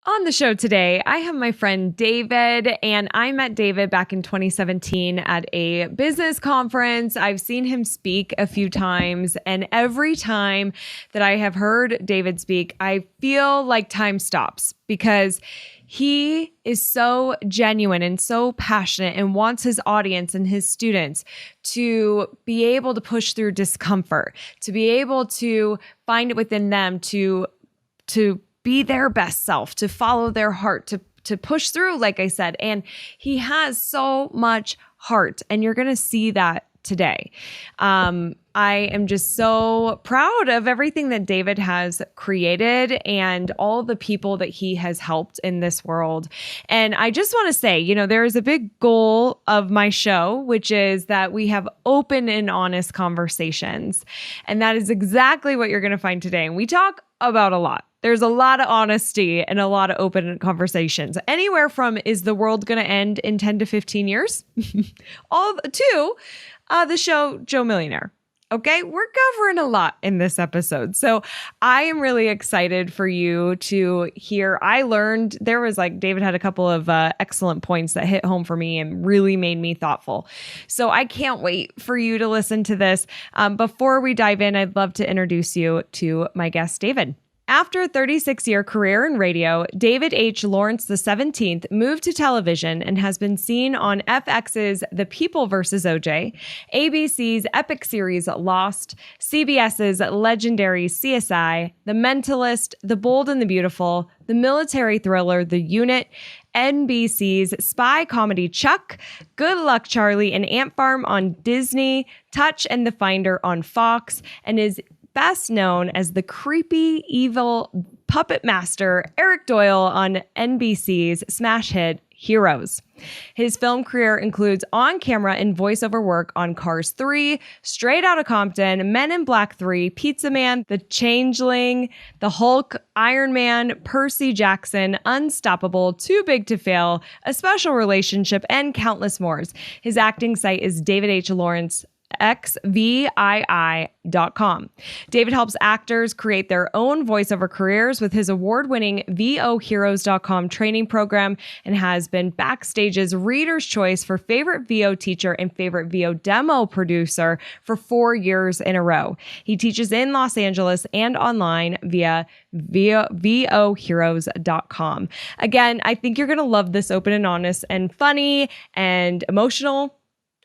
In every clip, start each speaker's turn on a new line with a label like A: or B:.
A: On the show today, I have my friend David, and I met David back in 2017 at a business conference. I've seen him speak a few times, and every time that I have heard David speak, I feel like time stops because he is so genuine and so passionate and wants his audience and his students to be able to push through discomfort, to be able to find it within them to be their best self, to follow their heart, to push through, like I said. And he has so much heart, and you're going to see that today. I am just so proud of everything that David has created and all the people that he has helped in this world. And I just want to say, there is a big goal of my show, which is that we have open and honest conversations. And that is exactly what you're going to find today. And we talk about a lot. There's a lot of honesty and a lot of open conversations. Anywhere from, is the world going to end in 10 to 15 years? To the show, Joe Millionaire. Okay, we're covering a lot in this episode. So I am really excited for you to hear. I learned David had a couple of excellent points that hit home for me and really made me thoughtful. So I can't wait for you to listen to this. Before we dive in, I'd love to introduce you to my guest, David. After a 36-year career in radio, David H. Lawrence XVII moved to television and has been seen on FX's The People vs. O.J., ABC's epic series Lost, CBS's legendary CSI, The Mentalist, The Bold and the Beautiful, the military thriller The Unit, NBC's spy comedy Chuck, Good Luck Charlie and Ant Farm on Disney, Touch and the Finder on Fox, and is best known as the creepy, evil puppet master Eric Doyle on NBC's smash hit Heroes. His film career includes on-camera and voiceover work on Cars 3, Straight Outta Compton, Men in Black 3, Pizza Man, The Changeling, The Hulk, Iron Man, Percy Jackson, Unstoppable, Too Big to Fail, A Special Relationship, and countless more. His acting site is David H. Lawrence XVII.com. David helps actors create their own voiceover careers with his award-winning VOHeroes.com training program and has been Backstage's Reader's Choice for favorite VO teacher and favorite VO demo producer for 4 years in a row. He teaches in Los Angeles and online via VOHeroes.com. Again, I think you're going to love this open and honest and funny and emotional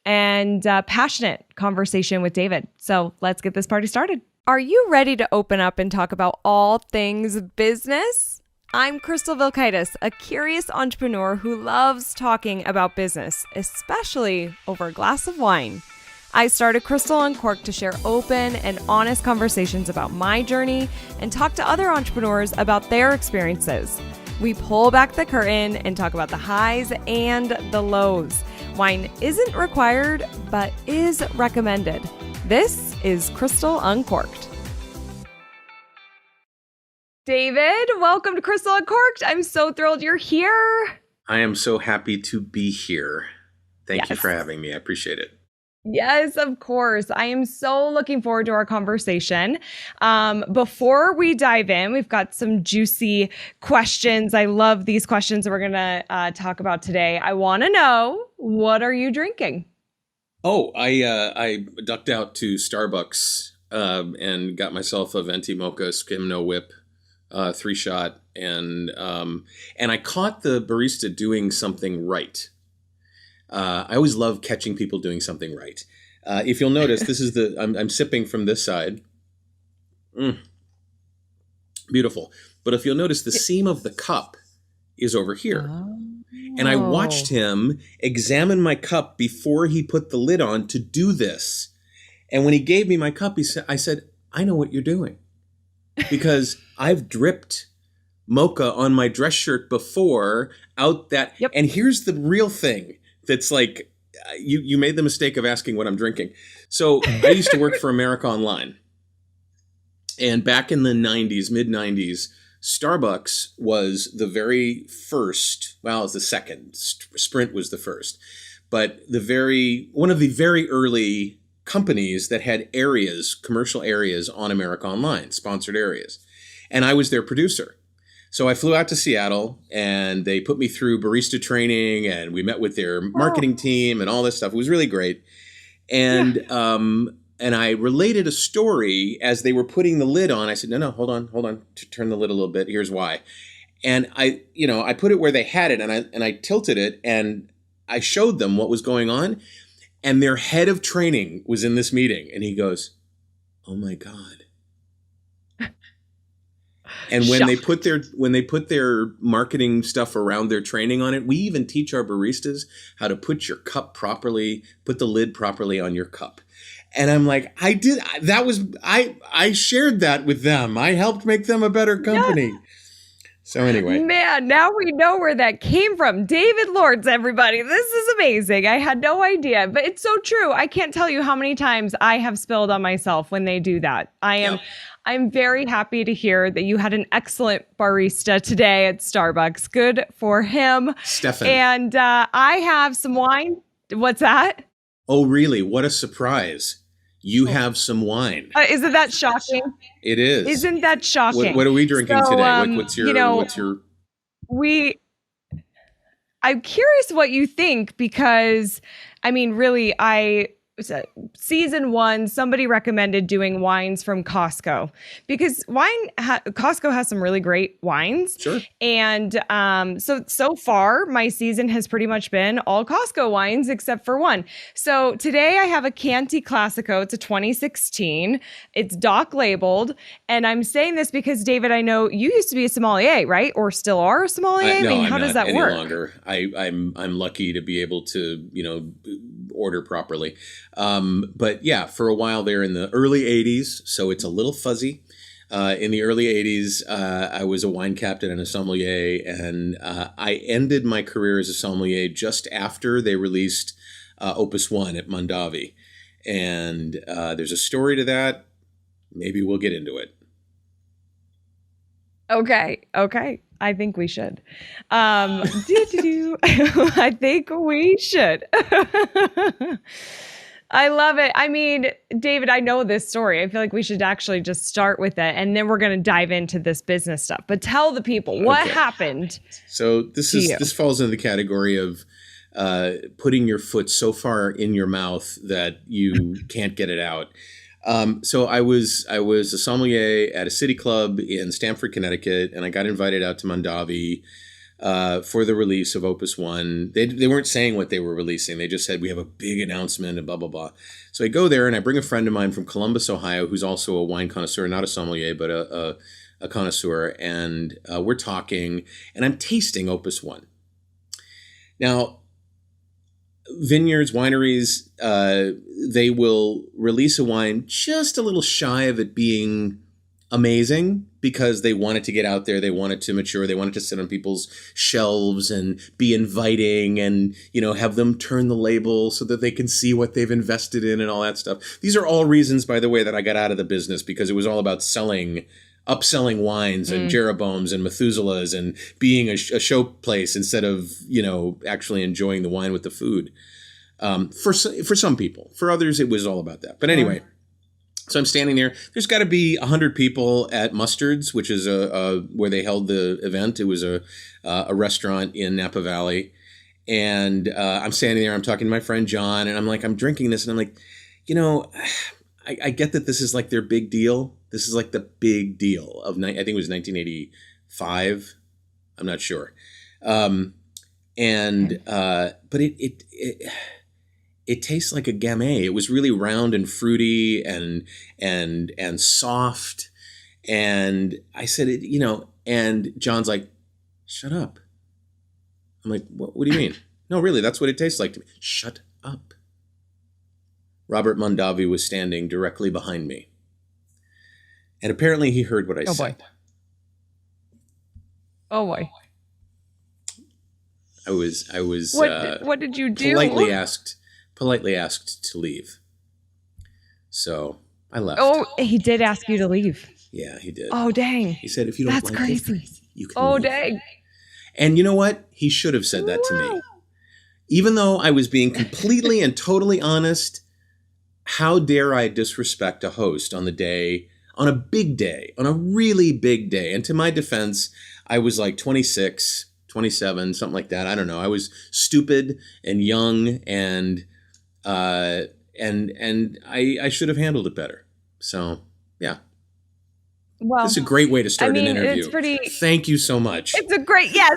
A: and passionate conversation with David. So let's get this party started. Are you ready to open up and talk about all things business? I'm Crystal Vilkaitis, a curious entrepreneur who loves talking about business, especially over a glass of wine. I started Crystal Uncorked to share open and honest conversations about my journey and talk to other entrepreneurs about their experiences. We pull back the curtain and talk about the highs and the lows. Wine isn't required, but is recommended. This is Crystal Uncorked. David, welcome to Crystal Uncorked. I'm so thrilled you're here.
B: I am so happy to be here. Thank you for having me. I appreciate it.
A: Yes, of course. I am so looking forward to our conversation. Before we dive in, we've got some juicy questions. I love these questions that we're going to talk about today. I want to know, what are you drinking?
B: Oh, I ducked out to Starbucks and got myself a venti mocha skim no whip 3-shot, and I caught the barista doing something right. I always love catching people doing something right. If you'll notice, this is I'm sipping from this side. Beautiful. But if you'll notice, the seam of the cup is over here. Oh. And I watched him examine my cup before he put the lid on to do this. And when he gave me my cup, I said, I know what you're doing. Because I've dripped mocha on my dress shirt before out that. Yep. And here's the real thing. That's like, you made the mistake of asking what I'm drinking. So I used to work for America Online. And back in the 90s, mid-90s, Starbucks was the very first, well, it was the second. Sprint was the first. But one of the very early companies that had areas, commercial areas on America Online, sponsored areas. And I was their producer. So I flew out to Seattle, and they put me through barista training, and we met with their marketing team and all this stuff. It was really great. And and I related a story as they were putting the lid on. I said, no, hold on, turn the lid a little bit. Here's why. And I put it where they had it, and I tilted it, and I showed them what was going on. And their head of training was in this meeting, and he goes, "Oh my God." And when they put their marketing stuff around their training on it, we even teach our baristas how to put your cup properly, put the lid properly on your cup. And I'm like, I shared that with them. I helped make them a better company. Yeah. So anyway.
A: Man, now we know where that came from. David Lords, everybody. This is amazing. I had no idea, but it's so true. I can't tell you how many times I have spilled on myself when they do that. I'm very happy to hear that you had an excellent barista today at Starbucks. Good for him.
B: Stefan.
A: And I have some wine. What's that?
B: Oh, really? What a surprise. You have some wine.
A: Isn't that shocking?
B: It is.
A: Isn't that shocking?
B: What are we drinking today? What's your?
A: I'm curious what you think, because I mean, really, season 1, somebody recommended doing wines from Costco, because Costco has some really great wines.
B: Sure.
A: And so far my season has pretty much been all Costco wines except for one. So today I have a Chianti Classico. It's a 2016. It's dock labeled. And I'm saying this because, David, I know you used to be a sommelier, right? Or still are a sommelier?
B: No,
A: how does that
B: any
A: work?
B: Longer. I'm lucky to be able to, order properly. But yeah, for a while there in the early 80s, so it's a little fuzzy. In the early 80s, I was a wine captain and a sommelier, and I ended my career as a sommelier just after they released Opus 1 at Mondavi. And there's a story to that. Maybe we'll get into it.
A: Okay. I think we should. I think we should. I love it. I mean, David, I know this story. I feel like we should actually just start with it, and then we're going to dive into this business stuff. But tell the people what happened.
B: So this falls into the category of putting your foot so far in your mouth that you can't get it out. So I was a sommelier at a city club in Stamford, Connecticut, and I got invited out to Mondavi for the release of Opus 1. They weren't saying what they were releasing. They just said, we have a big announcement and blah, blah, blah. So I go there and I bring a friend of mine from Columbus, Ohio, who's also a wine connoisseur, not a sommelier, but a connoisseur. And we're talking, and I'm tasting Opus 1. Now, vineyards, wineries, they will release a wine just a little shy of it being amazing because they want it to get out there. They want it to mature. They want it to sit on people's shelves and be inviting and, have them turn the label so that they can see what they've invested in and all that stuff. These are all reasons, by the way, that I got out of the business, because it was all about upselling wines and Jeroboams and Methuselahs and being a show place instead of, actually enjoying the wine with the food. For some people. For others, it was all about that. But anyway, so I'm standing there. There's got to be 100 people at Mustard's, which is where they held the event. It was a restaurant in Napa Valley. And I'm standing there. I'm talking to my friend John, and I'm drinking this, and I'm like, I get that this is like their big deal. This is like the big deal of, I think it was 1985. I'm not sure. But it tastes like a Gamay. It was really round and fruity and soft. And I said, and John's like, shut up. I'm like, what do you mean? No, really, that's what it tastes like to me. Shut up. Robert Mondavi was standing directly behind me. And apparently he heard what I said.
A: Boy. Oh boy.
B: I was
A: what did you do?
B: Politely asked to leave. So I left.
A: Oh, he did ask you to leave.
B: Yeah, he did.
A: Oh, dang.
B: He said, if you don't like
A: crazy.
B: it, you can leave.
A: Dang.
B: And you know what? He should have said that to me. Even though I was being completely and totally honest, how dare I disrespect a host on a big day, on a really big day? And to my defense, I was like 26, 27, something like that. I don't know. I was stupid and young, and I should have handled it better. So yeah.
A: Well,
B: this is a great way to start an interview.
A: It's pretty.
B: Thank you so much.
A: It's a great, yes.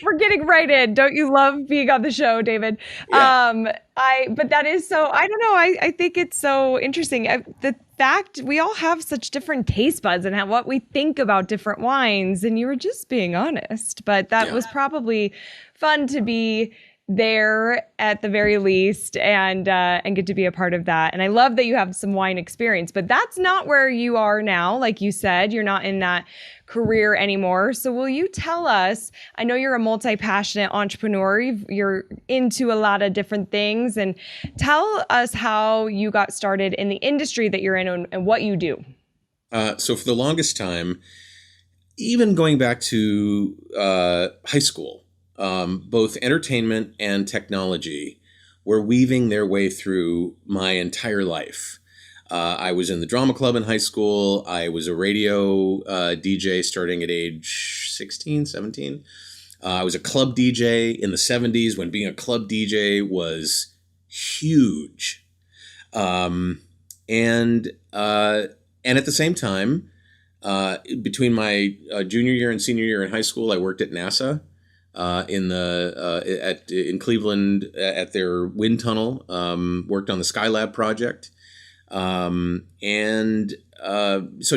A: We're getting right in. Don't you love being on the show, David?
B: Yeah.
A: But that is so. I don't know. I think it's so interesting. The fact we all have such different taste buds and what we think about different wines, and you were just being honest. But that was probably fun to be there at the very least, and get to be a part of that. And I love that you have some wine experience, but that's not where you are now. Like you said, you're not in that career anymore. So will you tell us, I know you're a multi-passionate entrepreneur, you're into a lot of different things, and tell us how you got started in the industry that you're in and what you do.
B: So for the longest time, even going back to high school, both entertainment and technology were weaving their way through my entire life. I was in the drama club in high school. I was a radio DJ starting at age 16, 17. I was a club DJ in the 70s when being a club DJ was huge. And at the same time, between my junior year and senior year in high school, I worked at NASA. In Cleveland at their wind tunnel, worked on the Skylab project. So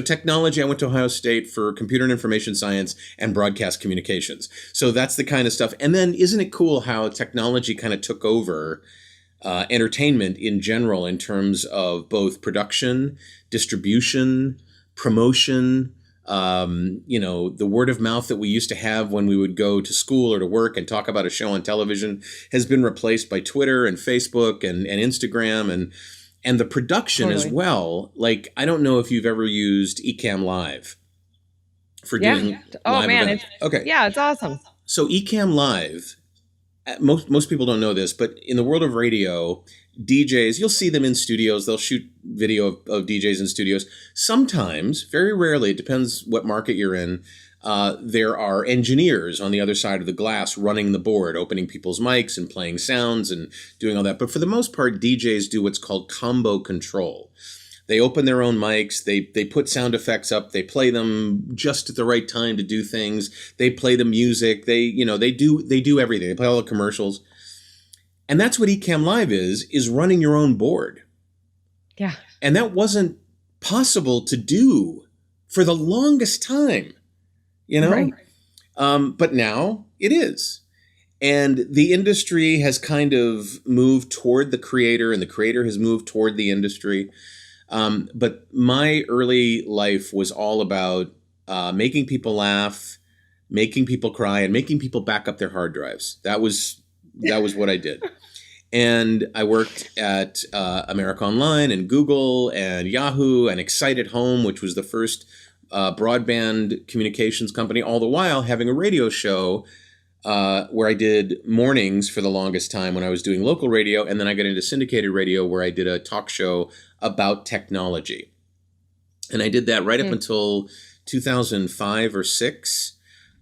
B: technology, I went to Ohio State for computer and information science and broadcast communications. So that's the kind of stuff. And then isn't it cool how technology kind of took over entertainment in general in terms of both production, distribution, promotion, the word of mouth that we used to have when we would go to school or to work and talk about a show on television has been replaced by Twitter and Facebook and Instagram and the production as well. Like, I don't know if you've ever used Ecamm Live for doing live events.
A: It's awesome.
B: So Ecamm Live, most people don't know this, but in the world of radio, DJs, you'll see them in studios. They'll shoot video of DJs in studios. Sometimes, very rarely, it depends what market you're in, there are engineers on the other side of the glass running the board, opening people's mics and playing sounds and doing all that. But for the most part, DJs do what's called combo control. They open their own mics. They put sound effects up. They play them just at the right time to do things. They play the music. They do everything. They play all the commercials. And that's what Ecamm Live is running your own board.
A: Yeah.
B: And that wasn't possible to do for the longest time, Right. But now it is. And the industry has kind of moved toward the creator, and the creator has moved toward the industry. But my early life was all about making people laugh, making people cry, and making people back up their hard drives. That was what I did. And I worked at America Online and Google and Yahoo and Excited Home, which was the first broadband communications company, all the while having a radio show where I did mornings for the longest time when I was doing local radio. And then I got into syndicated radio where I did a talk show about technology. And I did that right up until 2005 or 6.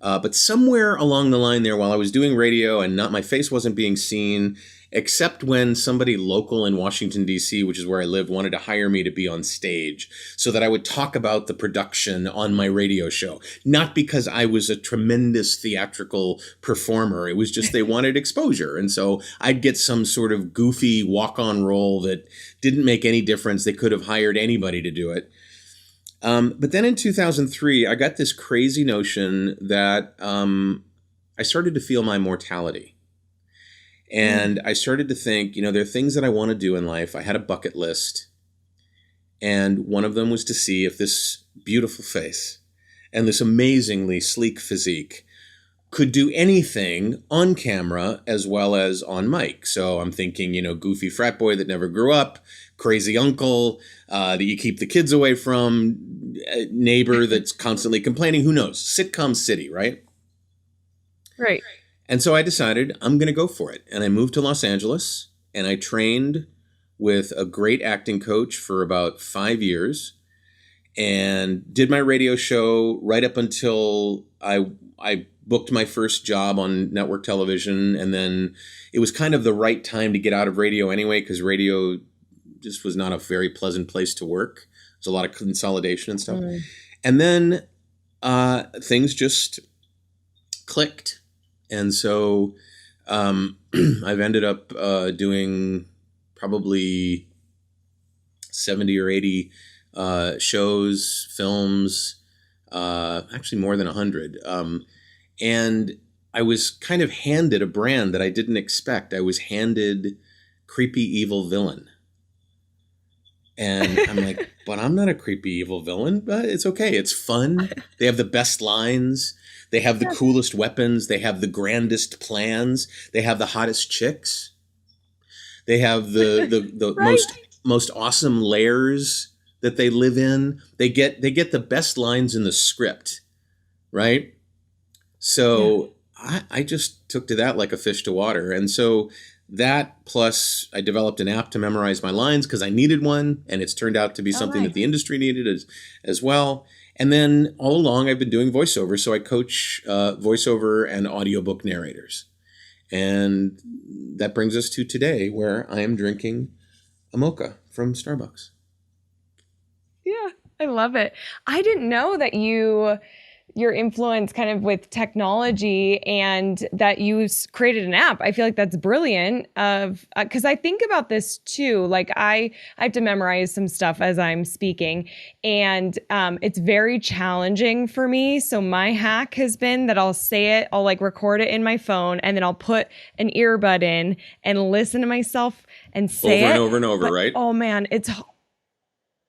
B: But somewhere along the line there, while I was doing radio and my face wasn't being seen, except when somebody local in Washington, D.C., which is where I live, wanted to hire me to be on stage so that I would talk about the production on my radio show. Not because I was a tremendous theatrical performer. It was just they wanted exposure. And so I'd get some sort of goofy walk-on role that didn't make any difference. They could have hired anybody to do it. But then in 2003, I got this crazy notion that I started to feel my mortality. And I started to think, there are things that I want to do in life. I had a bucket list. And one of them was to see if this beautiful face and this amazingly sleek physique could do anything on camera as well as on mic. So I'm thinking, goofy frat boy that never grew up, crazy uncle that you keep the kids away from, neighbor that's constantly complaining. Who knows? Sitcom city, right?
A: Right.
B: And so I decided I'm going to go for it. And I moved to Los Angeles and I trained with a great acting coach for about 5 years and did my radio show right up until I booked my first job on network television, and then it was kind of the right time to get out of radio anyway, because radio just was not a very pleasant place to work. There's a lot of consolidation and stuff. And then things just clicked. And so I've ended up doing probably 70 or 80 shows, films, actually more than 100. And I was kind of handed a brand that I didn't expect. I was handed creepy evil villain. And I'm like, but I'm not a creepy evil villain, but it's okay. It's fun. They have the best lines. They have the coolest weapons. They have the grandest plans. They have the hottest chicks. They have the
A: Right.
B: most awesome layers that they live in. They get the best lines in the script, right? So I just took to that like a fish to water. And so that plus I developed an app to memorize my lines because I needed one, and it's turned out to be something that the industry needed as well. And then all along I've been doing voiceover. So I coach voiceover and audiobook narrators. And that brings us to today, where I am drinking a mocha from Starbucks.
A: Yeah, I love it. I didn't know that your influence kind of with technology and that you created an app. I feel like that's brilliant because I think about this too. Like I have to memorize some stuff as I'm speaking, and it's very challenging for me. So my hack has been that I'll say it, I'll like record it in my phone, and then I'll put an earbud in and listen to myself and say
B: over
A: it
B: and over and over,
A: but,
B: right?
A: Oh man,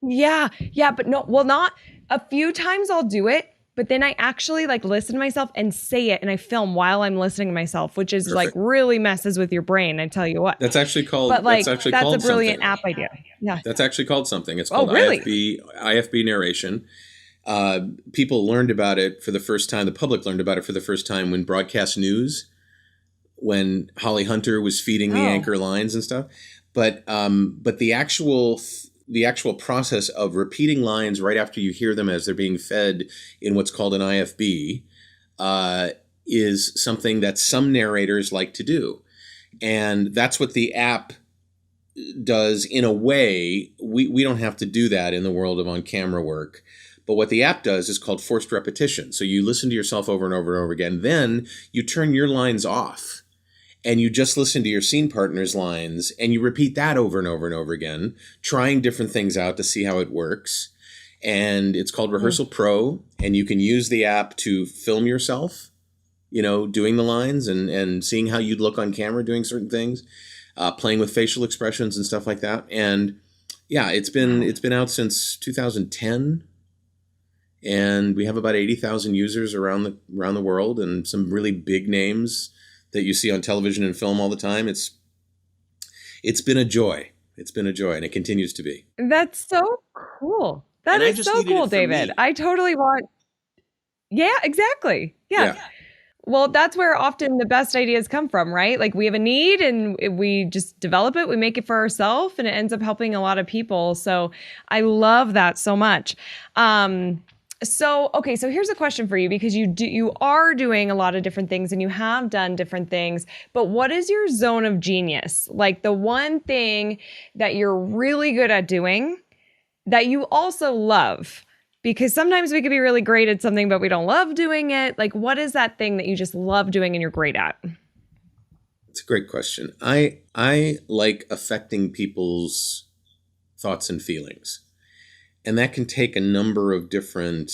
A: yeah, but no, well, not a few times I'll do it. But then I actually like listen to myself and say it, and I film while I'm listening to myself, which is like really messes with your brain. I tell you what.
B: That's actually called.
A: But like
B: that's
A: a brilliant
B: something.
A: app idea. Yeah.
B: That's actually called something. It's called IFB narration. People learned about it for the first time. The public learned about it for the first time when broadcast news, when Holly Hunter was feeding the anchor lines and stuff. But the actual process of repeating lines right after you hear them as they're being fed in what's called an IFB is something that some narrators like to do. And that's what the app does in a way. We don't have to do that in the world of on-camera work. But what the app does is called forced repetition. So you listen to yourself over and over and over again. Then you turn your lines off. And you just listen to your scene partner's lines, and you repeat that over and over and over again, trying different things out to see how it works. And it's called Rehearsal Pro, and you can use the app to film yourself, doing the lines and seeing how you'd look on camera doing certain things, playing with facial expressions and stuff like that. And yeah, it's been out since 2010. And we have about 80,000 users around the world, and some really big names that you see on television and film all the time. It's been a joy. It's been a joy, and it continues to be.
A: That's so cool. That is so cool, David.
B: Me.
A: I totally want. Yeah, exactly. Yeah. Well, that's where often the best ideas come from, right? Like we have a need and we just develop it, we make it for ourselves, and it ends up helping a lot of people. So I love that so much. So here's a question for you, because you are doing a lot of different things and you have done different things, but what is your zone of genius? Like the one thing that you're really good at doing that you also love? Because sometimes we could be really great at something, but we don't love doing it. Like what is that thing that you just love doing and you're great at?
B: It's a great question. I like affecting people's thoughts and feelings. And that can take a number of different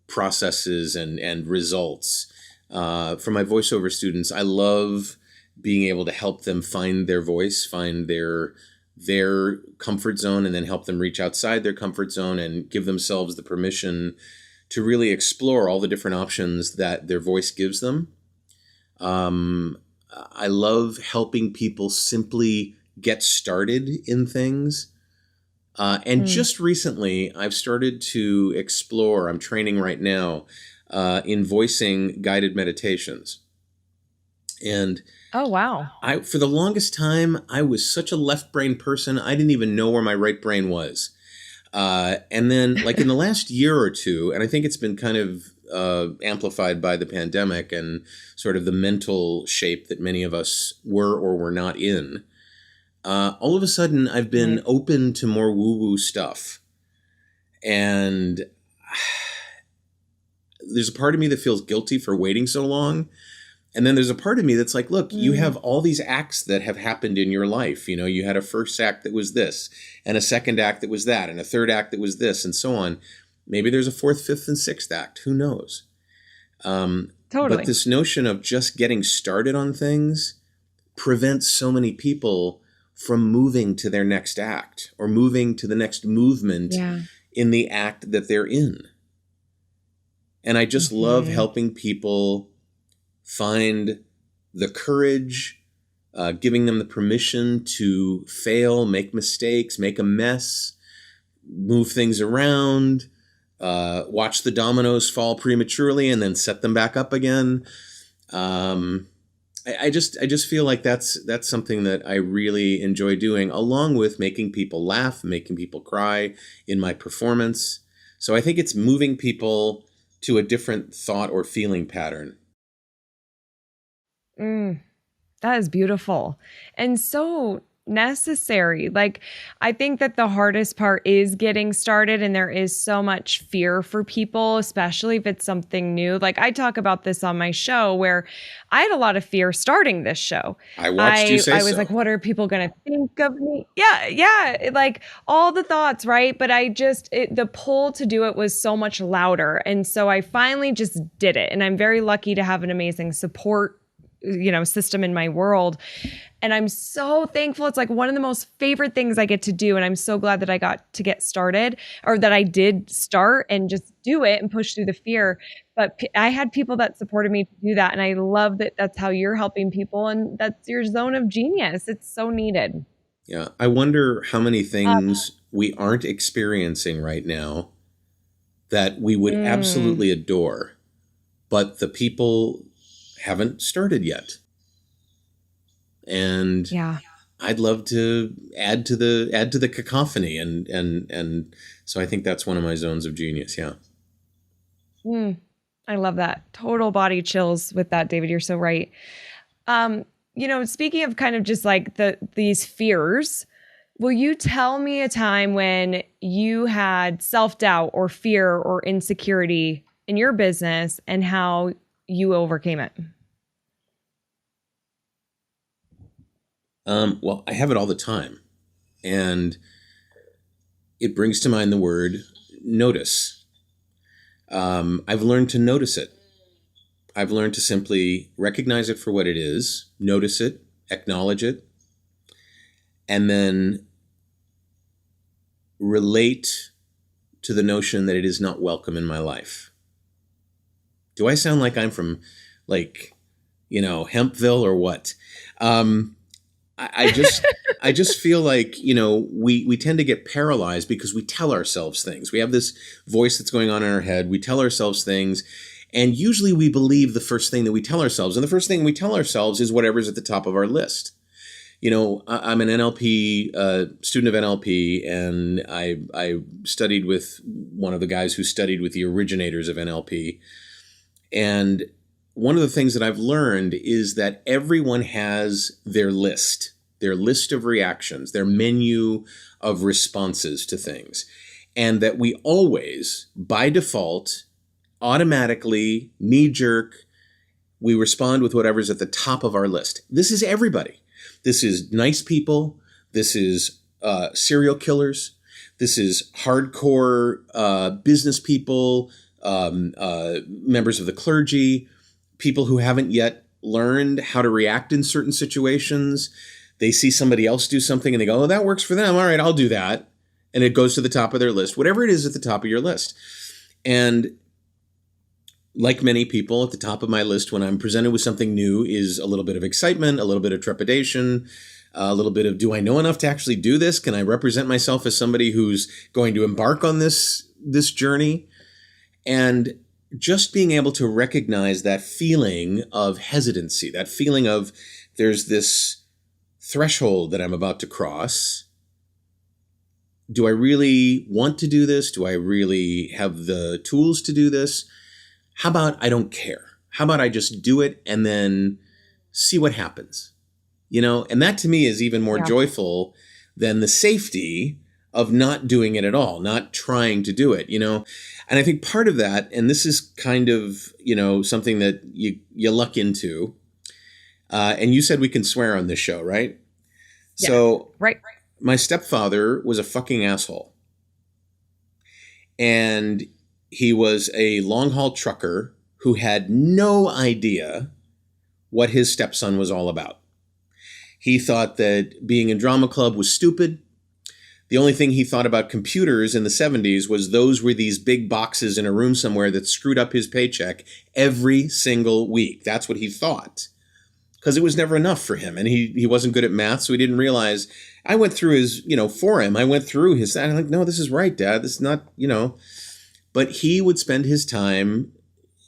B: processes and results. For my voiceover students, I love being able to help them find their voice, find their comfort zone, and then help them reach outside their comfort zone and give themselves the permission to really explore all the different options that their voice gives them. I love helping people simply get started in things. Just recently, I've started to explore, I'm training right now, in voicing guided meditations. And
A: oh, wow.
B: For the longest time, I was such a left brain person, I didn't even know where my right brain was. And then, like in the last year or two, and I think it's been kind of amplified by the pandemic and sort of the mental shape that many of us were or were not in, all of a sudden I've been open to more woo-woo stuff. And there's a part of me that feels guilty for waiting so long. And then there's a part of me that's like, look, you have all these acts that have happened in your life. You know, you had a first act that was this, and a second act that was that, and a third act that was this, and so on. Maybe there's a fourth, fifth, and sixth act. Who knows?
A: Totally.
B: But this notion of just getting started on things prevents so many people from moving to their next act or moving to the next movement in the act that they're in. And I just love helping people find the courage, giving them the permission to fail, make mistakes, make a mess, move things around, watch the dominoes fall prematurely and then set them back up again. I just feel like that's something that I really enjoy doing, along with making people laugh, making people cry in my performance. So I think it's moving people to a different thought or feeling pattern.
A: That is beautiful and so necessary. Like, I think that the hardest part is getting started, and there is so much fear for people, especially if it's something new. Like, I talk about this on my show where I had a lot of fear starting this show.
B: I watched you say
A: I was like, what are people going to think of me? Yeah. Like all the thoughts, right? But the pull to do it was so much louder. And so I finally just did it. And I'm very lucky to have an amazing support system in my world. And I'm so thankful. It's like one of the most favorite things I get to do. And I'm so glad that I got to get started, or that I did start and just do it and push through the fear. But I had people that supported me to do that. And I love that that's how you're helping people. And that's your zone of genius. It's so needed.
B: Yeah. I wonder how many things we aren't experiencing right now that we would absolutely adore, but the people haven't started yet. And I'd love to add to the cacophony, and so I think that's one of my zones of genius. Yeah.
A: I love that. Total body chills with that, David. You're so right. Speaking of kind of just like these fears, will you tell me a time when you had self-doubt or fear or insecurity in your business and how you overcame it?
B: Well, I have it all the time, and it brings to mind the word notice. I've learned to notice it. I've learned to simply recognize it for what it is, notice it, acknowledge it, and then relate to the notion that it is not welcome in my life. Do I sound like I'm from, Hempville or what? I just feel like, we tend to get paralyzed because we tell ourselves things. We have this voice that's going on in our head. We tell ourselves things, and usually we believe the first thing that we tell ourselves. And the first thing we tell ourselves is whatever's at the top of our list. I'm an NLP student of NLP, and I studied with one of the guys who studied with the originators of NLP. And one of the things that I've learned is that everyone has their list of reactions, their menu of responses to things. And that we always, by default, automatically, knee-jerk, we respond with whatever's at the top of our list. This is everybody. This is nice people. This is serial killers. This is hardcore business people, members of the clergy, people who haven't yet learned how to react in certain situations. They see somebody else do something and they go, oh, that works for them. All right, I'll do that. And it goes to the top of their list, whatever it is at the top of your list. And like many people, at the top of my list when I'm presented with something new is a little bit of excitement, a little bit of trepidation, a little bit of, do I know enough to actually do this? Can I represent myself as somebody who's going to embark on this journey? And just being able to recognize that feeling of hesitancy, that feeling of there's this threshold that I'm about to cross, do I really want to do this? Do I really have the tools to do this? How about I don't care? How about I just do it and then see what happens? And that to me is even more joyful than the safety of not doing it at all, not trying to do it, And I think part of that, and this is kind of, something that you luck into, and you said we can swear on this show, right?
A: Yeah.
B: So
A: right.
B: My stepfather was a fucking asshole. And he was a long-haul trucker who had no idea what his stepson was all about. He thought that being in drama club was stupid. The only thing he thought about computers in the 70s was those were these big boxes in a room somewhere that screwed up his paycheck every single week. That's what he thought. Because it was never enough for him. And he wasn't good at math, so he didn't realize. I went through his, for him. I went through his, I'm like, no, this is right, Dad. This is not, But he would spend his time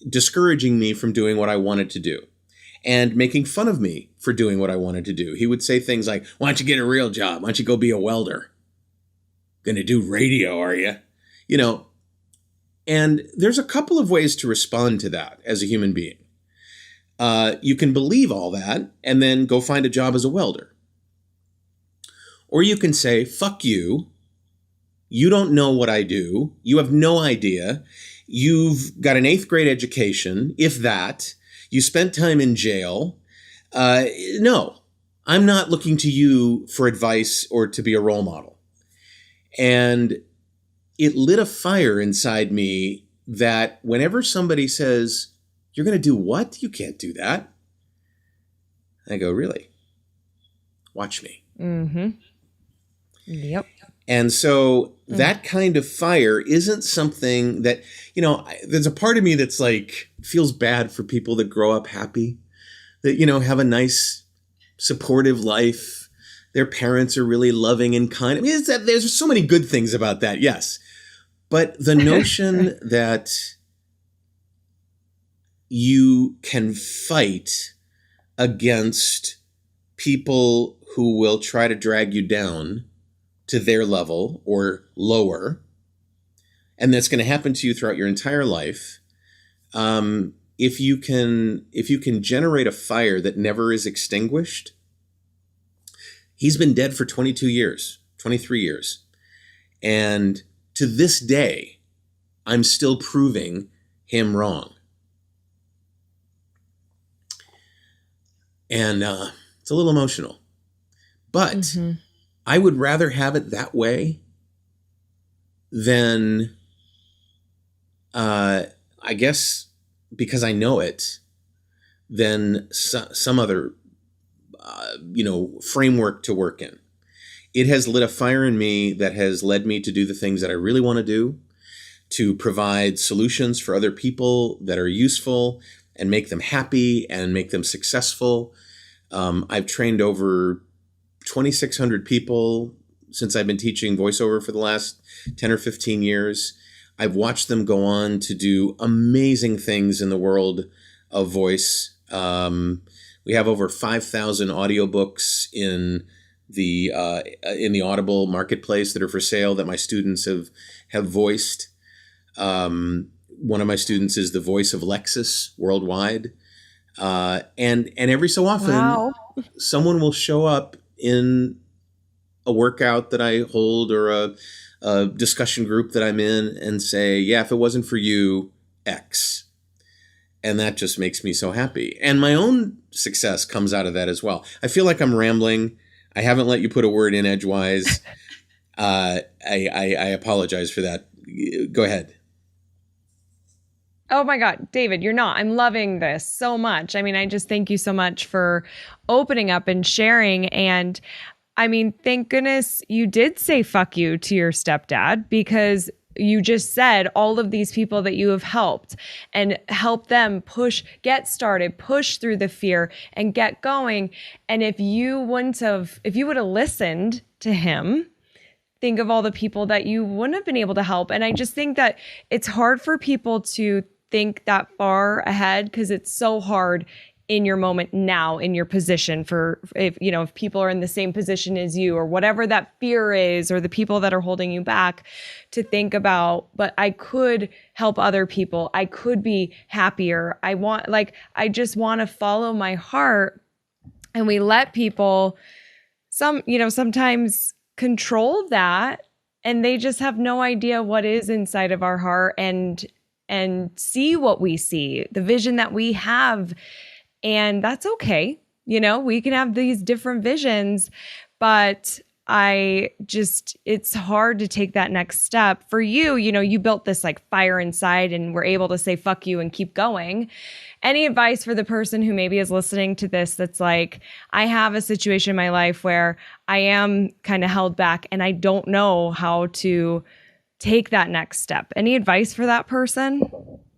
B: discouraging me from doing what I wanted to do and making fun of me for doing what I wanted to do. He would say things like, why don't you get a real job? Why don't you go be a welder? Gonna do radio, are you? And there's a couple of ways to respond to that as a human being. You can believe all that and then go find a job as a welder. Or you can say, fuck you. You don't know what I do. You have no idea. You've got an 8th grade education, if that. You spent time in jail. No, I'm not looking to you for advice or to be a role model. And it lit a fire inside me that whenever somebody says, you're going to do what? You can't do that. I go, really? Watch me.
A: Mm-hmm. Yep.
B: And so that kind of fire isn't something that, there's a part of me that's like, feels bad for people that grow up happy, that, have a nice, supportive life. Their parents are really loving and kind. I mean, there's so many good things about that, yes. But the notion that you can fight against people who will try to drag you down to their level or lower, and that's going to happen to you throughout your entire life. If you can generate a fire that never is extinguished, he's been dead for 22 years, 23 years. And to this day, I'm still proving him wrong. And it's a little emotional. But I would rather have it that way than, I guess, because I know it, than some other, framework to work in. It has lit a fire in me that has led me to do the things that I really want to do, to provide solutions for other people that are useful and make them happy and make them successful. I've trained over 2,600 people since I've been teaching voiceover for the last 10 or 15 years. I've watched them go on to do amazing things in the world of voice. We have over 5,000 audiobooks in the Audible marketplace that are for sale that my students have voiced. One of my students is the voice of Lexus worldwide. And every so often, someone will show up in a workout that I hold or a discussion group that I'm in and say, yeah, if it wasn't for you, X. And that just makes me so happy. And my own success comes out of that as well. I feel like I'm rambling. I haven't let you put a word in edgewise. I apologize for that. Go ahead.
A: Oh my God, David, you're not. I'm loving this so much. I mean, I just thank you so much for opening up and sharing. And I mean, thank goodness you did say fuck you to your stepdad, because you just said all of these people that you have helped and help them get started, push through the fear and get going. And if you would have listened to him, think of all the people that you wouldn't have been able to help. And I just think that it's hard for people to think that far ahead because it's so hard in your moment now, in your position, for if people are in the same position as you, or whatever that fear is, or the people that are holding you back, to think about, but I could help other people. I could be happier. I just want to follow my heart. And we let people sometimes control that, and they just have no idea what is inside of our heart and see what we see, the vision that we have. And that's okay. We can have these different visions, but it's hard to take that next step. For you, you built this like fire inside and were able to say, fuck you, and keep going. Any advice for the person who maybe is listening to this that's like, I have a situation in my life where I am kind of held back and I don't know how to take that next step? Any advice for that person?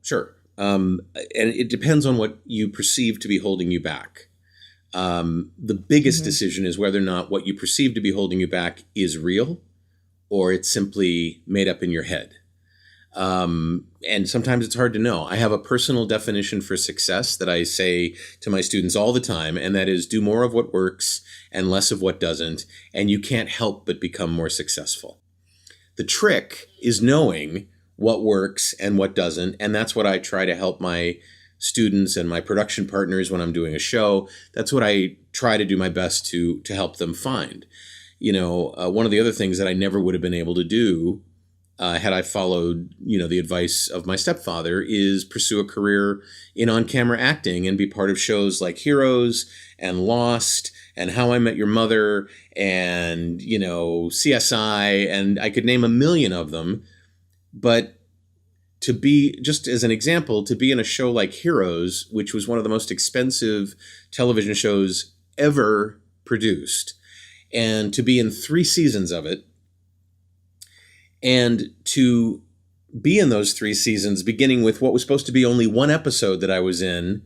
B: Sure. And it depends on what you perceive to be holding you back. The biggest decision is whether or not what you perceive to be holding you back is real, or it's simply made up in your head. And sometimes it's hard to know. I have a personal definition for success that I say to my students all the time, and that is do more of what works and less of what doesn't, and you can't help but become more successful. The trick is knowing what works and what doesn't, and that's what I try to help my students and my production partners when I'm doing a show. That's what I try to do my best to help them find. One of the other things that I never would have been able to do had I followed, the advice of my stepfather, is pursue a career in on-camera acting and be part of shows like Heroes and Lost and How I Met Your Mother and, CSI, and I could name a million of them. But to be, just as an example, to be in a show like Heroes, which was one of the most expensive television shows ever produced, and to be in 3 seasons of it, and to be in those 3 seasons, beginning with what was supposed to be only 1 episode that I was in.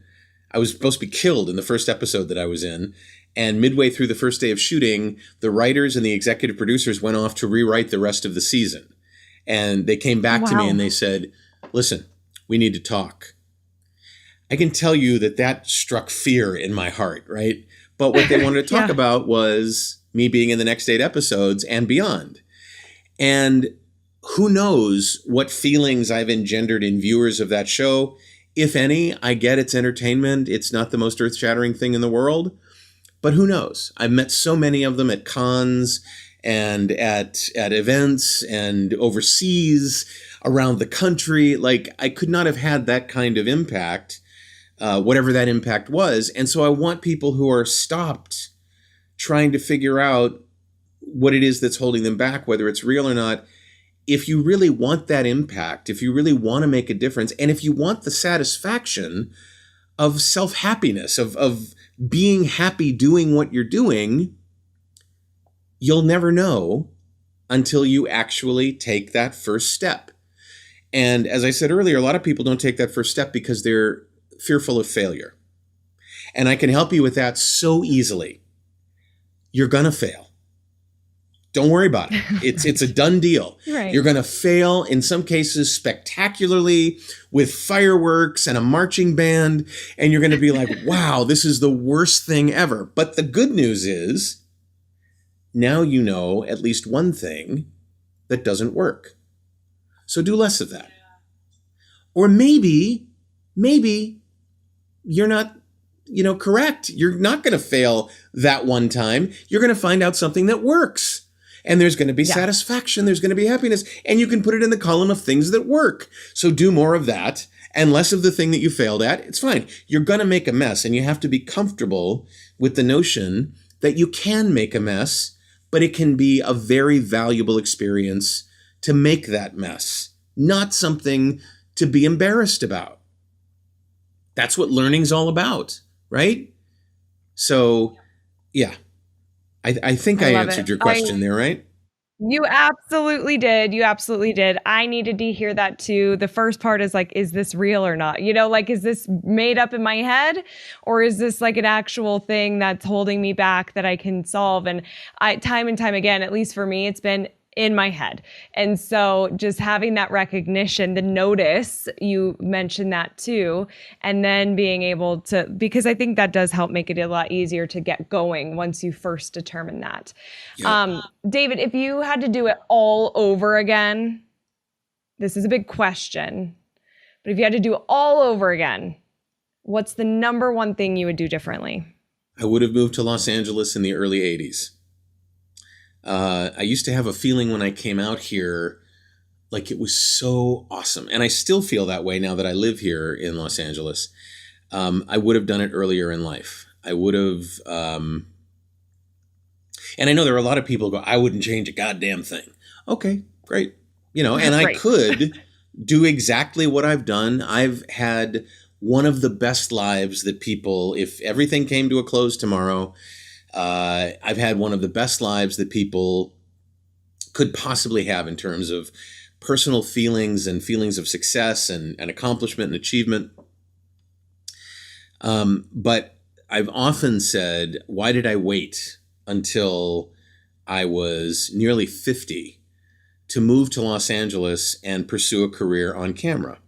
B: I was supposed to be killed in the first episode that I was in. And midway through the first day of shooting, the writers and the executive producers went off to rewrite the rest of the season. And they came back to me and they said, listen, we need to talk. I can tell you that struck fear in my heart, right? But what they wanted to talk about was me being in the next 8 episodes and beyond. And who knows what feelings I've engendered in viewers of that show. If any, I get it's entertainment. It's not the most earth-shattering thing in the world. But who knows? I've met so many of them at cons and at events and overseas, around the country. Like, I could not have had that kind of impact, whatever that impact was. And so I want people who are stopped trying to figure out what it is that's holding them back, whether it's real or not. If you really want that impact, if you really want to make a difference, and if you want the satisfaction of self-happiness, of being happy doing what you're doing, you'll never know until you actually take that first step. And as I said earlier, a lot of people don't take that first step because they're fearful of failure. And I can help you with that so easily. You're going to fail. Don't worry about it. It's a done deal.
A: Right.
B: You're going to fail, in some cases spectacularly, with fireworks and a marching band, and you're going to be like, wow, this is the worst thing ever. But the good news is, now you know at least one thing that doesn't work. So do less of that. Or maybe you're not, correct. You're not going to fail that one time. You're going to find out something that works. And there's going to be satisfaction. There's going to be happiness. And you can put it in the column of things that work. So do more of that and less of the thing that you failed at. It's fine. You're going to make a mess. And you have to be comfortable with the notion that you can make a mess, but it can be a very valuable experience to make that mess, not something to be embarrassed about. That's what learning's all about, right? So, yeah. I think I answered your question there, right?
A: You absolutely did. You absolutely did. I needed to hear that too. The first part is like, is this real or not? Is this made up in my head, or is this like an actual thing that's holding me back that I can solve? And time and time again, at least for me, it's been in my head. And so just having that recognition, the notice, you mentioned that too, and then being able to, because I think that does help make it a lot easier to get going once you first determine that.
B: Yeah.
A: David, if you had to do it all over again, this is a big question, but if you had to do it all over again, what's the number one thing you would do differently?
B: I would have moved to Los Angeles in the early 80s. I used to have a feeling when I came out here, like it was so awesome. And I still feel that way now that I live here in Los Angeles. I would have done it earlier in life. I would have, and I know there are a lot of people who go, I wouldn't change a goddamn thing. Okay, great. And I could do exactly what I've done. I've had one of the best lives that people, if everything came to a close tomorrow, I've had one of the best lives that people could possibly have in terms of personal feelings and feelings of success and accomplishment and achievement. But I've often said, why did I wait until I was nearly 50 to move to Los Angeles and pursue a career on camera?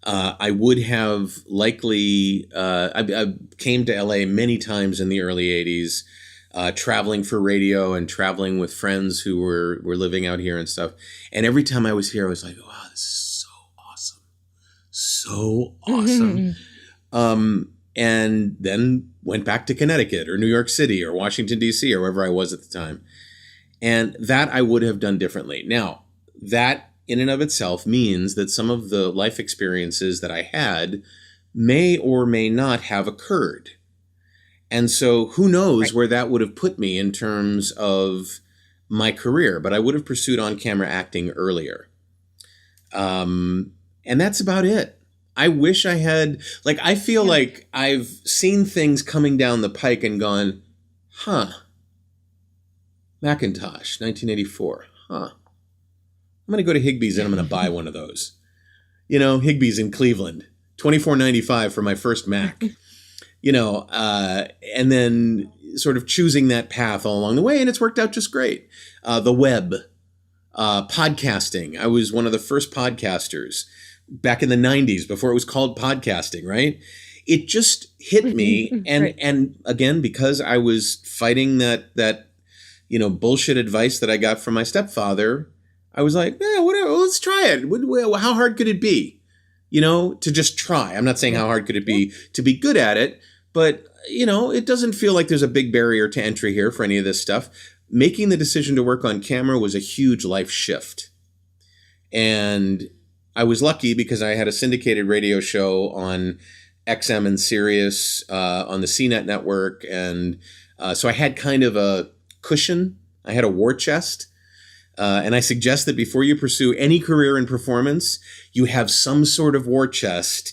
B: I would have likely, I came to LA many times in the early 80s, traveling for radio and traveling with friends who were living out here and stuff. And every time I was here, I was like, wow, this is so awesome. So awesome. And then went back to Connecticut or New York City or Washington, D.C. or wherever I was at the time. And that I would have done differently. Now, that in and of itself means that some of the life experiences that I had may or may not have occurred. And so who knows where that would have put me in terms of my career, but I would have pursued on-camera acting earlier. And that's about it. I wish I had, I feel like I've seen things coming down the pike and gone, Macintosh, 1984, I'm going to go to Higbee's and I'm going to buy one of those. Higbee's in Cleveland, $24.95 for my first Mac. And then sort of choosing that path all along the way, and it's worked out just great. The web, podcasting. I was one of the first podcasters back in the 90s before it was called podcasting, right? It just hit me, and again, because I was fighting that bullshit advice that I got from my stepfather, I was like, yeah, whatever, let's try it. How hard could it be, to just try? I'm not saying how hard could it be to be good at it, but, it doesn't feel like there's a big barrier to entry here for any of this stuff. Making the decision to work on camera was a huge life shift. And I was lucky because I had a syndicated radio show on XM and Sirius on the CNET network. And so I had kind of a cushion. I had a war chest. And I suggest that before you pursue any career in performance, you have some sort of war chest,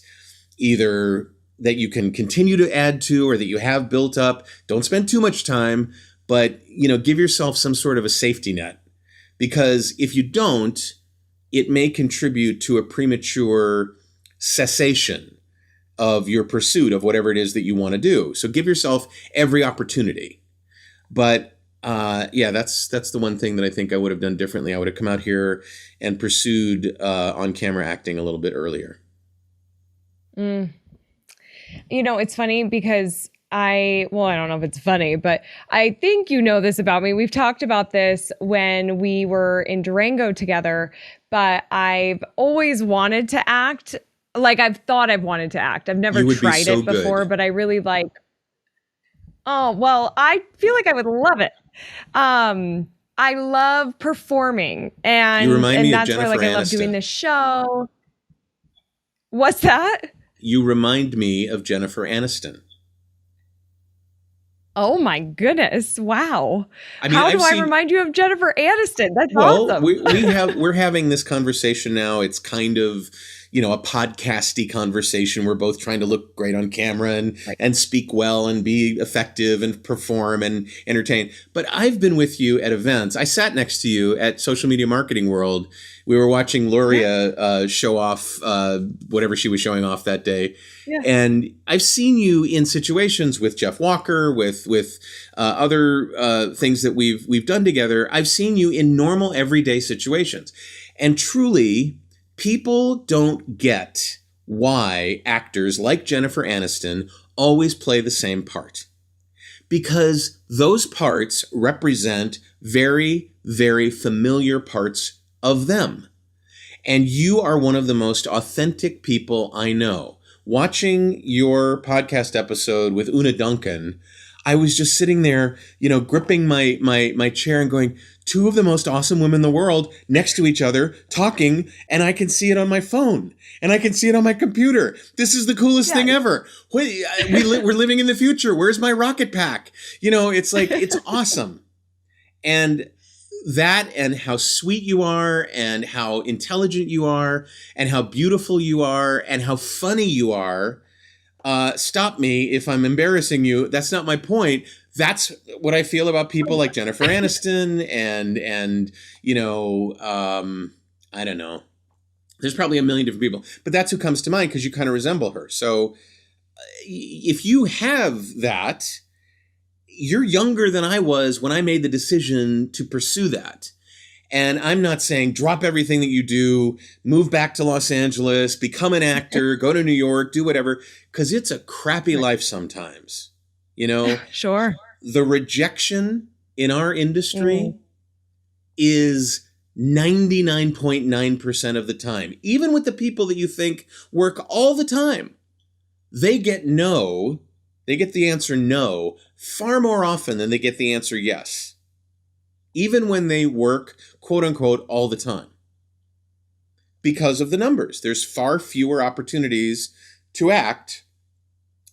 B: either that you can continue to add to or that you have built up. Don't spend too much time, but give yourself some sort of a safety net. Because if you don't, it may contribute to a premature cessation of your pursuit of whatever it is that you want to do. So give yourself every opportunity. But that's the one thing that I think I would have done differently. I would have come out here and pursued on-camera acting a little bit earlier.
A: It's funny because I don't know if it's funny, but I think you know this about me. We've talked about this when we were in Durango together, but I've always wanted to act. I've thought I've wanted to act. I've never tried it before, but I really like. Oh, well, I feel like I would love it. I love performing, and
B: you remind me
A: that's
B: of Jennifer
A: why I love doing this show. What's that?
B: You remind me of Jennifer Aniston.
A: Oh my goodness! Wow. How do I remind you of Jennifer Aniston? That's awesome.
B: We're having this conversation now. It's kind of, a podcasty conversation. We're both trying to look great on camera and speak well and be effective and perform and entertain. But I've been with you at events. I sat next to you at Social Media Marketing World. We were watching Loria show off whatever she was showing off that day. Yeah. And I've seen you in situations with Jeff Walker, with other things that we've done together. I've seen you in normal everyday situations. And truly, people don't get why actors like Jennifer Aniston always play the same part. Because those parts represent very, very familiar parts of them. And you are one of the most authentic people I know. Watching your podcast episode with Una Duncan, I was just sitting there, gripping my chair and going, two of the most awesome women in the world next to each other talking, and I can see it on my phone and I can see it on my computer. This is the coolest thing ever. We're living in the future. Where's my rocket pack? It's like, it's awesome. And that, and how sweet you are, and how intelligent you are, and how beautiful you are, and how funny you are. Stop me if I'm embarrassing you. That's not my point. That's what I feel about people like Jennifer Aniston and I don't know. There's probably a million different people, but that's who comes to mind because you kind of resemble her. So if you have that, you're younger than I was when I made the decision to pursue that. And I'm not saying drop everything that you do, move back to Los Angeles, become an actor, go to New York, do whatever, because it's a crappy life sometimes.
A: Sure.
B: The rejection in our industry is 99.9% of the time. Even with the people that you think work all the time, they get the answer no far more often than they get the answer yes. Even when they work, quote unquote, all the time. Because of the numbers. There's far fewer opportunities to act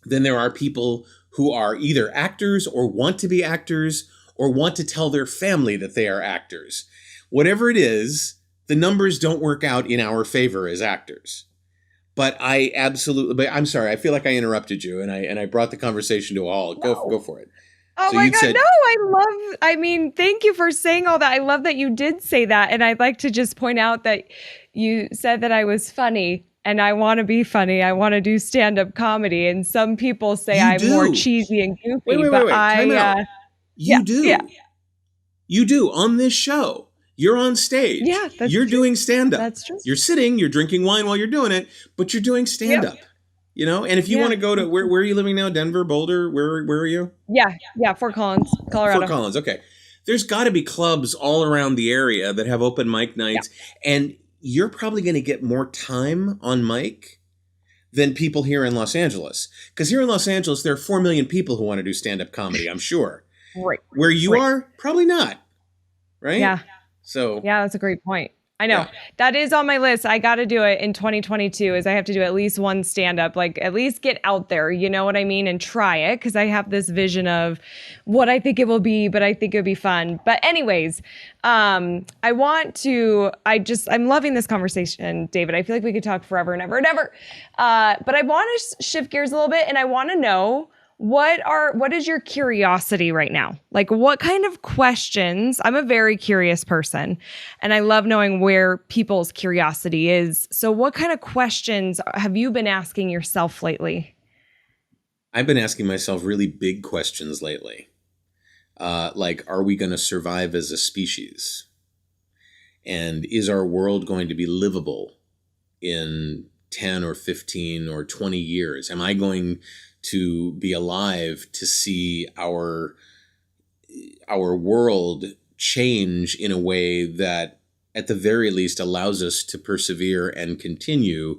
B: than there are people who are either actors or want to be actors or want to tell their family that they are actors. Whatever it is, the numbers don't work out in our favor as actors. But I'm sorry, I feel like I interrupted you and I brought the conversation to a halt. Go for it.
A: Oh my God, no, thank you for saying all that. I love that you did say that. And I'd like to just point out that you said that I was funny and I want to be funny. I want to do stand-up comedy. And some people say I'm more cheesy and goofy.
B: Wait. Time out. You do. Yeah. You do on this show. You're on stage. Yeah, you're doing stand-up. That's true. You're sitting, you're drinking wine while you're doing it, but you're doing stand-up. Yeah. And if you want to go to, where are you living now? Denver, Boulder? Where are you?
A: Yeah, Fort Collins, Colorado.
B: Fort Collins, okay. There's got to be clubs all around the area that have open mic nights, and you're probably going to get more time on mic than people here in Los Angeles. Because here in Los Angeles, there are 4 million people who want to do stand-up comedy, I'm sure.
A: Right.
B: Where you are, probably not. Right?
A: Yeah.
B: So
A: yeah, that's a great point. I know. That is on my list. I got to do it in 2022 is I have to do at least one stand-up, like at least get out there, you know what I mean? And try it because I have this vision of what I think it will be, but I think it would be fun. But anyways, I'm loving this conversation, David. I feel like we could talk forever and ever and ever. But I want to shift gears a little bit and I want to know what is your curiosity right now? Like what kind of questions? I'm a very curious person and I love knowing where people's curiosity is. So what kind of questions have you been asking yourself lately?
B: I've been asking myself really big questions lately. Like, are we going to survive as a species? And is our world going to be livable in 10 or 15 or 20 years? Am I going to be alive to see our world change in a way that at the very least allows us to persevere and continue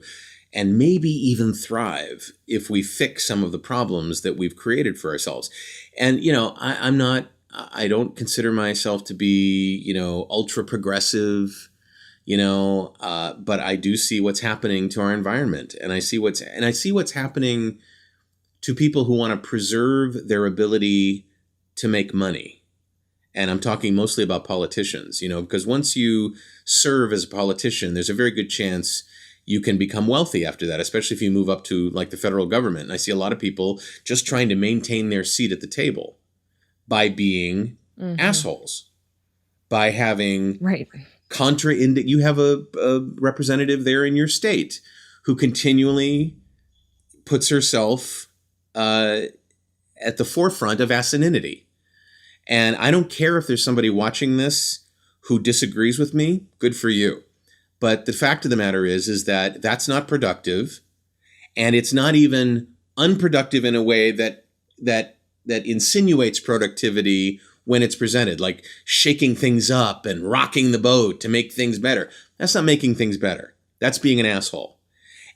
B: and maybe even thrive if we fix some of the problems that we've created for ourselves. And, I don't consider myself to be, ultra progressive, but I do see what's happening to our environment and I see what's happening to people who want to preserve their ability to make money. And I'm talking mostly about politicians, because once you serve as a politician, there's a very good chance you can become wealthy after that, especially if you move up to like the federal government. And I see a lot of people just trying to maintain their seat at the table by being assholes, by having you have a representative there in your state who continually puts herself at the forefront of asininity. And I don't care if there's somebody watching this who disagrees with me, good for you. But the fact of the matter is that that's not productive, and it's not even unproductive in a way that insinuates productivity when it's presented, like shaking things up and rocking the boat to make things better. That's not making things better. That's being an asshole.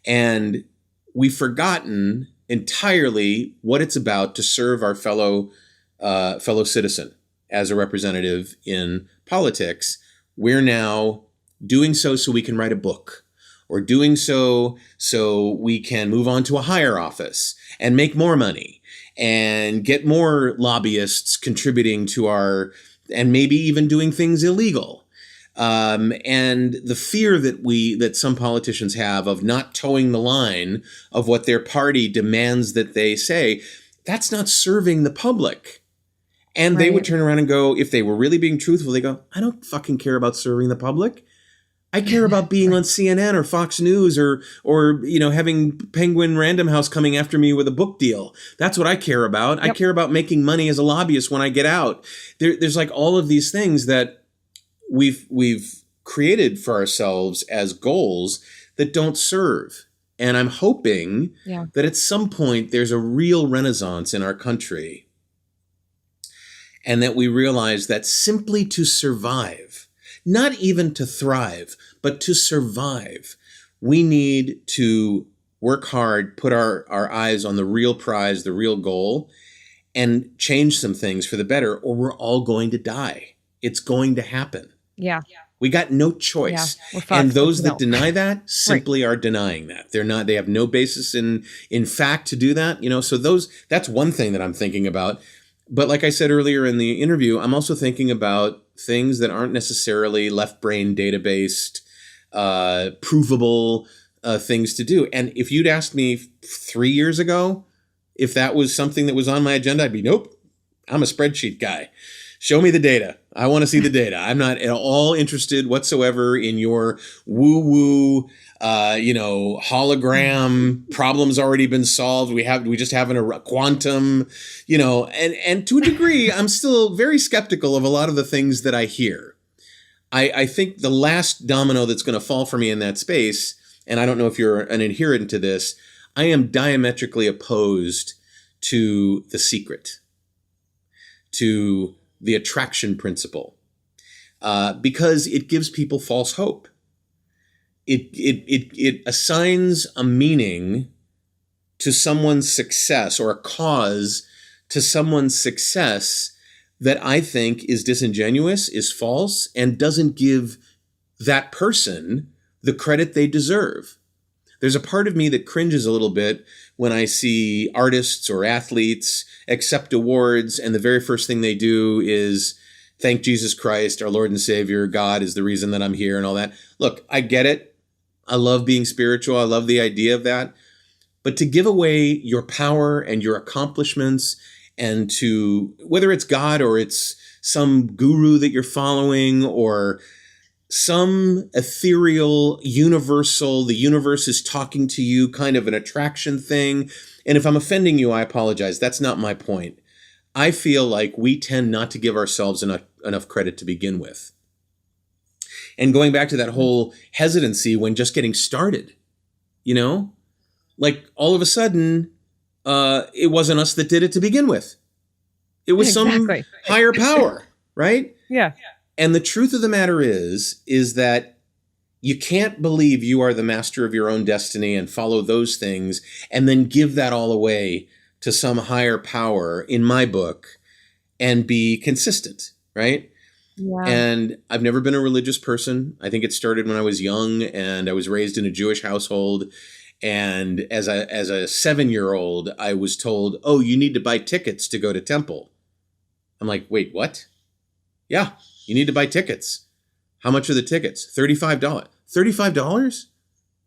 B: And we've forgotten entirely what it's about to serve our fellow citizen as a representative in politics. We're now doing so we can write a book, or doing so we can move on to a higher office and make more money and get more lobbyists contributing to and maybe even doing things illegal. And the fear that some politicians have of not towing the line of what their party demands that they say, that's not serving the public. And they would turn around and go, if they were really being truthful, they go, I don't fucking care about serving the public. I care about being on CNN or Fox News or having Penguin Random House coming after me with a book deal. That's what I care about. Yep. I care about making money as a lobbyist when I get out. There's like all of these things that we've created for ourselves as goals that don't serve. And I'm hoping that at some point there's a real renaissance in our country, and that we realize that simply to survive, not even to thrive, but to survive, we need to work hard, put our eyes on the real prize, the real goal, and change some things for the better, or we're all going to die. It's going to happen. Yeah. We got no choice. Yeah, and those that deny that simply are denying that. They have no basis in fact to do that. So that's one thing that I'm thinking about. But like I said earlier in the interview, I'm also thinking about things that aren't necessarily left brain data-based, provable things to do. And if you'd asked me 3 years ago if that was something that was on my agenda, I'd be, nope, I'm a spreadsheet guy. Show me the data. I want to see the data. I'm not at all interested whatsoever in your woo-woo, hologram problems already been solved. We just have a quantum, and to a degree, I'm still very skeptical of a lot of the things that I hear. I think the last domino that's going to fall for me in that space, and I don't know if you're an adherent to this, I am diametrically opposed to The Secret, to the attraction principle, because it gives people false hope. It assigns a meaning to someone's success, or a cause to someone's success, that I think is disingenuous, is false, and doesn't give that person the credit they deserve. There's a part of me that cringes a little bit when I see artists or athletes accept awards, and the very first thing they do is thank Jesus Christ, our Lord and Savior. God is the reason that I'm here, and all that. Look, I get it. I love being spiritual. I love the idea of that. But to give away your power and your accomplishments, and to, whether it's God or it's some guru that you're following, or some ethereal, universal, the universe is talking to you kind of an attraction thing. And if I'm offending you, I apologize. That's not my point. I feel like we tend not to give ourselves enough credit to begin with. And going back to that whole hesitancy when just getting started, like all of a sudden, it wasn't us that did it to begin with. It was some higher power, right? Yeah. And the truth of the matter is that you can't believe you are the master of your own destiny and follow those things and then give that all away to some higher power, in my book, and be consistent, right? Yeah. And I've never been a religious person. I think it started when I was young, and I was raised in a Jewish household. And as a 7-year-old, I was told, oh, you need to buy tickets to go to temple. I'm like, wait, what? Yeah, you need to buy tickets. How much are the tickets? $35. $35?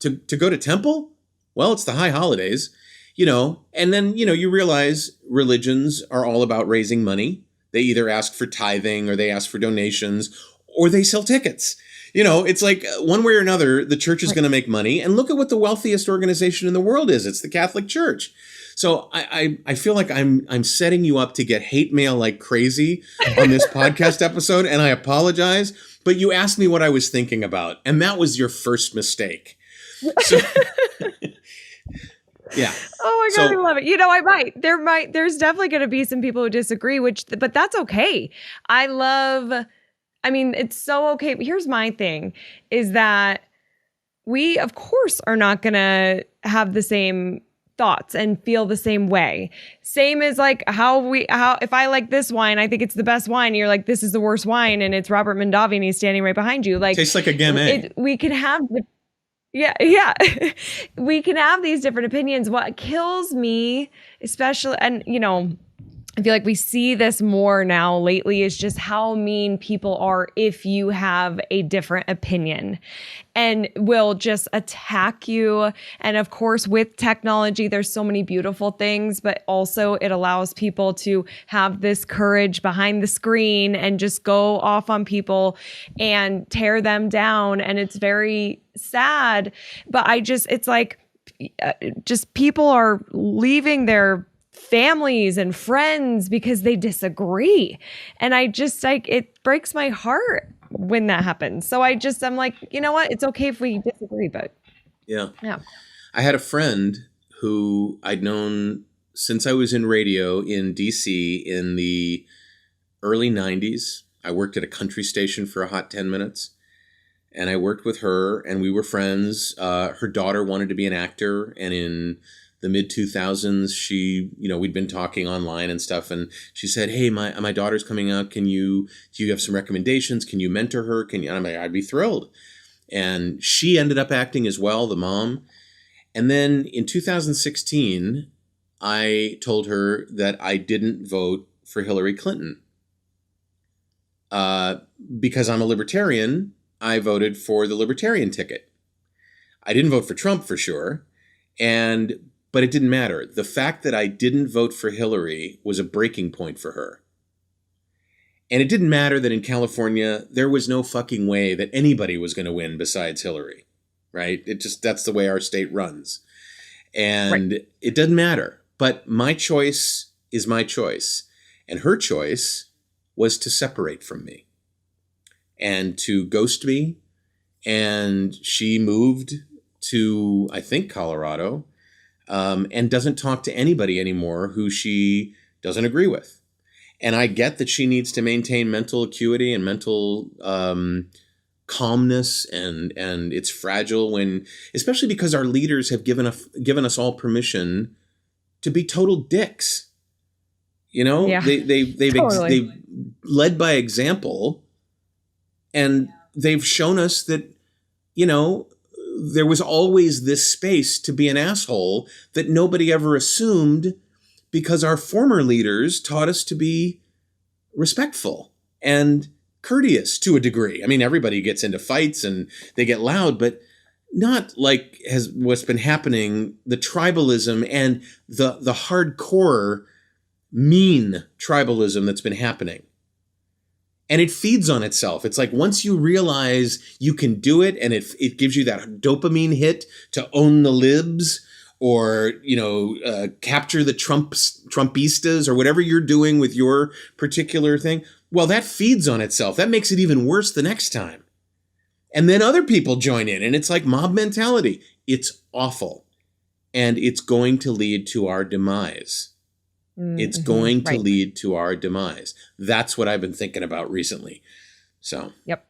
B: To go to temple? Well, it's the high holidays, you know, and then, you know, you realize religions are all about raising money. They either ask for tithing or they ask for donations or they sell tickets. You know, it's like one way or another, the church is going to make money. And look at what the wealthiest organization in the world is. It's the Catholic Church. So I feel like I'm setting you up to get hate mail like crazy on this podcast episode. And I apologize, but you asked me what I was thinking about. And that was your first mistake. So, yeah.
A: Oh my God, I love it. You know, there's definitely going to be some people who disagree, but that's okay. I mean, it's so okay. Here's my thing is that we, of course, are not going to have the same thoughts and feel the same way. Same as like how if I like this wine, I think it's the best wine. And you're like, this is the worst wine. And it's Robert Mondavi and he's standing right behind you. Like,
B: tastes like a Gamay.
A: We can have yeah. We can have these different opinions. What kills me, especially, and you know, I feel like we see this more now lately is just how mean people are if you have a different opinion and will just attack you. And of course, with technology, there's so many beautiful things, but also it allows people to have this courage behind the screen and just go off on people and tear them down. And it's very sad, but it's like, just people are leaving their families and friends because they disagree. And I just like, it breaks my heart when that happens. So I'm like, you know what? It's okay if we disagree, but
B: yeah. I had a friend who I'd known since I was in radio in DC in the early 90s. I worked at a country station for a hot 10 minutes and I worked with her and we were friends. Her daughter wanted to be an actor, and in the mid 2000s, she, you know, we'd been talking online and stuff. And she said, hey, my daughter's coming out. Do you have some recommendations? Can you mentor her? And I'm like, I'd be thrilled. And she ended up acting as well, the mom. And then in 2016, I told her that I didn't vote for Hillary Clinton. Because I'm a libertarian, I voted for the libertarian ticket. I didn't vote for Trump for sure. But it didn't matter. The fact that I didn't vote for Hillary was a breaking point for her. And it didn't matter that in California, there was no fucking way that anybody was going to win besides Hillary, right? That's the way our state runs. And It doesn't matter. But my choice is my choice. And her choice was to separate from me and to ghost me. And she moved to, I think, Colorado. And doesn't talk to anybody anymore who she doesn't agree with. And I get that she needs to maintain mental acuity and mental calmness, and it's fragile especially because our leaders have given us all permission to be total dicks. You know,
A: yeah,
B: they've led by example, and they've shown us that, you know, there was always this space to be an asshole that nobody ever assumed, because our former leaders taught us to be respectful and courteous to a degree. I mean, everybody gets into fights and they get loud, but not like what's been happening, the tribalism and the hardcore mean tribalism that's been happening. And it feeds on itself. It's like once you realize you can do it, and it gives you that dopamine hit to own the libs, or, you know, capture the Trumpistas, or whatever you're doing with your particular thing. Well, that feeds on itself. That makes it even worse the next time. And then other people join in, and it's like mob mentality. It's awful. And it's going to lead to our demise. It's going to lead to our demise. That's what I've been thinking about recently. So.
A: Yep.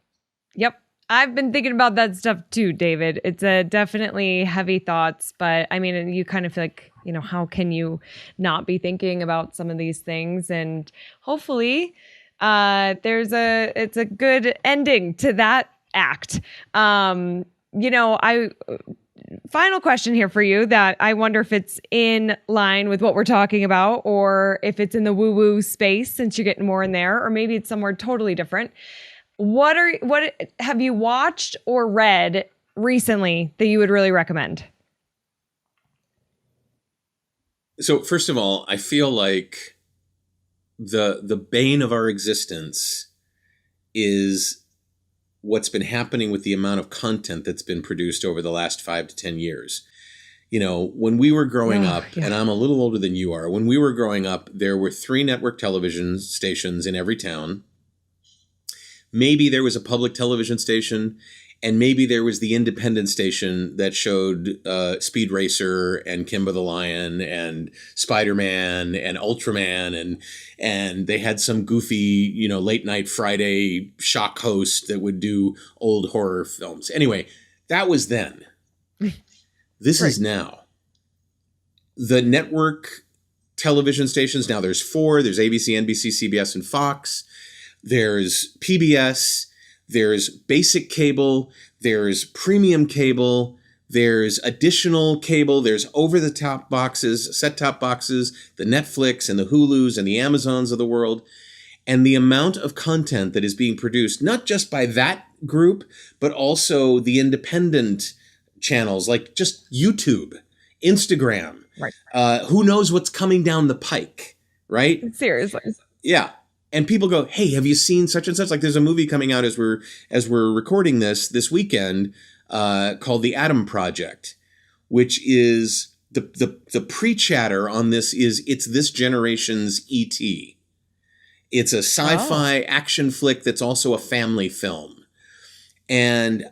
A: I've been thinking about that stuff too, David. It's definitely heavy thoughts, but I mean, you kind of feel like, you know, how can you not be thinking about some of these things? And hopefully it's a good ending to that act. You know, final question here for you that I wonder if it's in line with what we're talking about, or if it's in the woo-woo space, since you're getting more in there, or maybe it's somewhere totally different. What have you watched or read recently that you would really recommend?
B: So first of all, I feel like the bane of our existence is what's been happening with the amount of content that's been produced over the last 5 to 10 years. When we were growing up, and I'm a little older than you are, when we were growing up, there were 3 network television stations in every town. Maybe there was a public television station, and maybe there was the independent station that showed Speed Racer and Kimba the Lion and Spider-Man and Ultraman, and they had some goofy, late night Friday shock host that would do old horror films. Anyway, that was then. This is now. The network television stations, now there's 4. There's ABC, NBC, CBS, and Fox. There's PBS. There's basic cable, there's premium cable, there's additional cable, there's over-the-top boxes, set-top boxes, the Netflix and the Hulus and the Amazons of the world. And the amount of content that is being produced, not just by that group, but also the independent channels like just YouTube, Instagram.
A: Right.
B: Who knows what's coming down the pike, right?
A: Seriously.
B: Yeah. And people go, hey, have you seen such and such? Like there's a movie coming out as we're recording this weekend called The Atom Project, which is the pre-chatter on this is it's this generation's E.T. It's a sci-fi action flick that's also a family film. And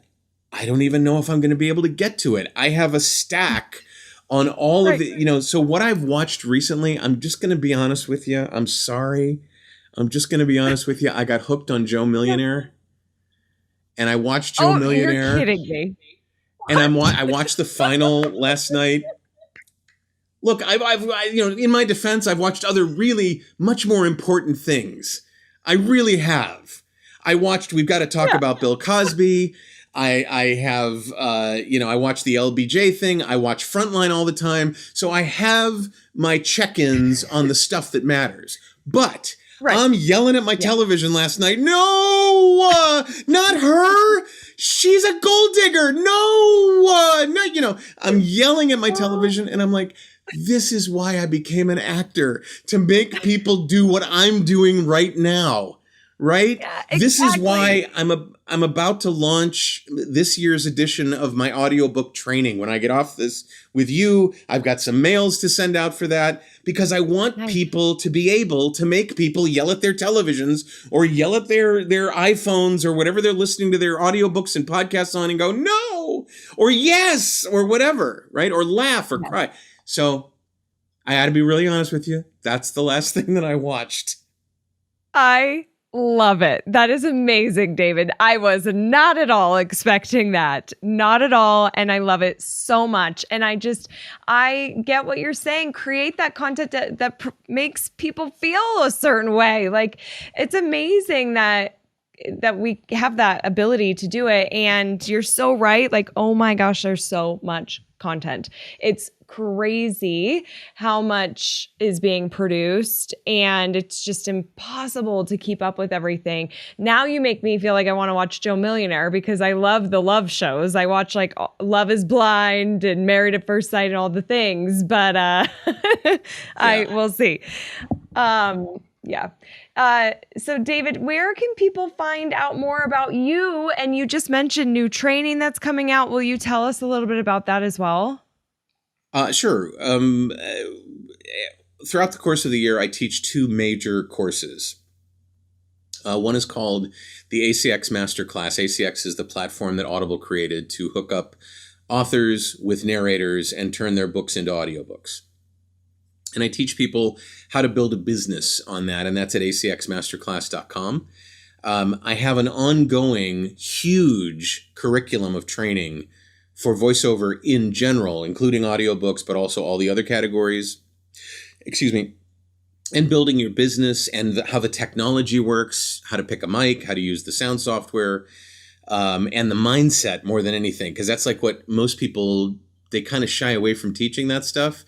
B: I don't even know if I'm going to be able to get to it. I have a stack on all of it. So what I've watched recently, I'm just going to be honest with you. I'm sorry. I'm just going to be honest with you. I got hooked on Joe Millionaire, and I watched Joe Millionaire.
A: You're kidding me.
B: And I watched the final last night. Look, I've in my defense, I've watched other really much more important things. I really have. I watched We've Got to Talk About Bill Cosby. I have, I watch the LBJ thing. I watch Frontline all the time. So I have my check-ins on the stuff that matters. But I'm yelling at my television last night. No, not her. She's a gold digger. No, I'm yelling at my television and I'm like, this is why I became an actor, to make people do what I'm doing right now. Right? Yeah, exactly. This is why I'm about to launch this year's edition of my audiobook training. When I get off this with you, I've got some mails to send out for that because I want people to be able to make people yell at their televisions or yell at their iPhones or whatever they're listening to their audiobooks and podcasts on and go, no, or yes, or whatever, right? Or laugh or cry. So I had to be really honest with you. That's the last thing that I watched.
A: I love it. That is amazing, David. I was not at all expecting that. Not at all. And I love it so much. And I get what you're saying. Create that content that makes people feel a certain way. Like, it's amazing that we have that ability to do it. And you're so right. Like, oh my gosh, there's so much content. It's crazy how much is being produced, and it's just impossible to keep up with everything. Now you make me feel like I want to watch Joe Millionaire because I love the love shows. I watch like Love is Blind and Married at First Sight and all the things, but I will see. So David, where can people find out more about you? And you just mentioned new training that's coming out. Will you tell us a little bit about that as well?
B: Sure. Throughout the course of the year, I teach 2 major courses. One is called the ACX Masterclass. ACX is the platform that Audible created to hook up authors with narrators and turn their books into audiobooks. And I teach people how to build a business on that, and that's at acxmasterclass.com. I have an ongoing, huge curriculum of training for voiceover in general, including audiobooks, but also all the other categories. And building your business and how the technology works, how to pick a mic, how to use the sound software, and the mindset more than anything. Because that's like what most people, they kind of shy away from teaching that stuff.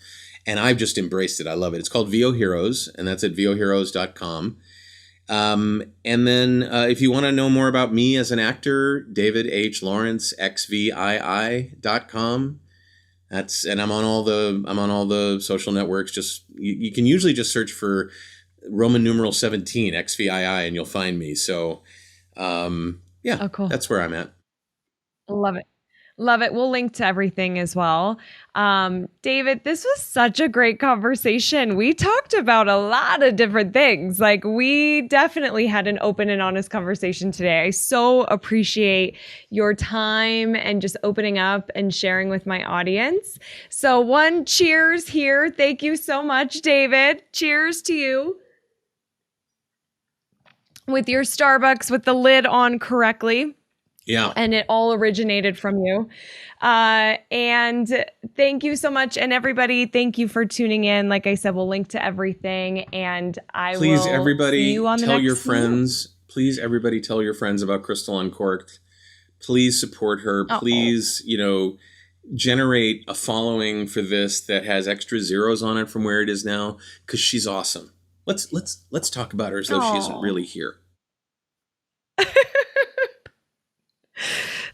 B: And I've just embraced it. I love it. It's called VO Heroes, and that's at voheroes.com. And then if you want to know more about me as an actor, David H. Lawrence, XVII.com. And I'm on all the social networks. Just you can usually just search for Roman numeral 17 XVII and you'll find me. So
A: Oh, cool.
B: That's where I'm at.
A: Love it. Love it. We'll link to everything as well. David, this was such a great conversation. We talked about a lot of different things. Like, we definitely had an open and honest conversation today. I so appreciate your time and just opening up and sharing with my audience. So one cheers here. Thank you so much, David. Cheers to you. With your Starbucks with the lid on correctly.
B: Yeah.
A: And it all originated from you. And thank you so much. And everybody, thank you for tuning in. Like I said, we'll link to everything. And
B: Please, everybody,
A: see you on the
B: tell
A: next
B: your friends. Please, everybody, tell your friends about Crystal Uncorked. Please support her. Please, generate a following for this that has extra zeros on it from where it is now, because she's awesome. Let's talk about her as though she isn't really here.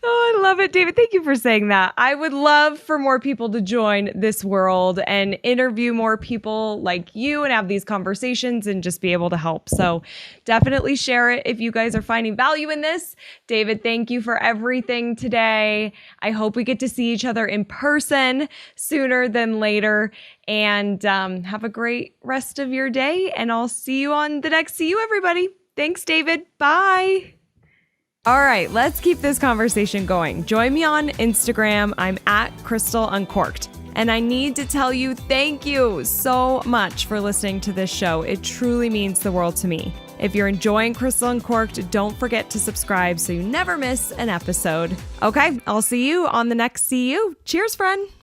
A: Oh, I love it, David. Thank you for saying that. I would love for more people to join this world and interview more people like you and have these conversations and just be able to help. So definitely share it if you guys are finding value in this. David, thank you for everything today. I hope we get to see each other in person sooner than later. And have a great rest of your day. And I'll see you on the next See You, everybody. Thanks, David. Bye. All right, let's keep this conversation going. Join me on Instagram. I'm at Crystal Uncorked. And I need to tell you, thank you so much for listening to this show. It truly means the world to me. If you're enjoying Crystal Uncorked, don't forget to subscribe so you never miss an episode. Okay, I'll see you on the next See You. Cheers, friend.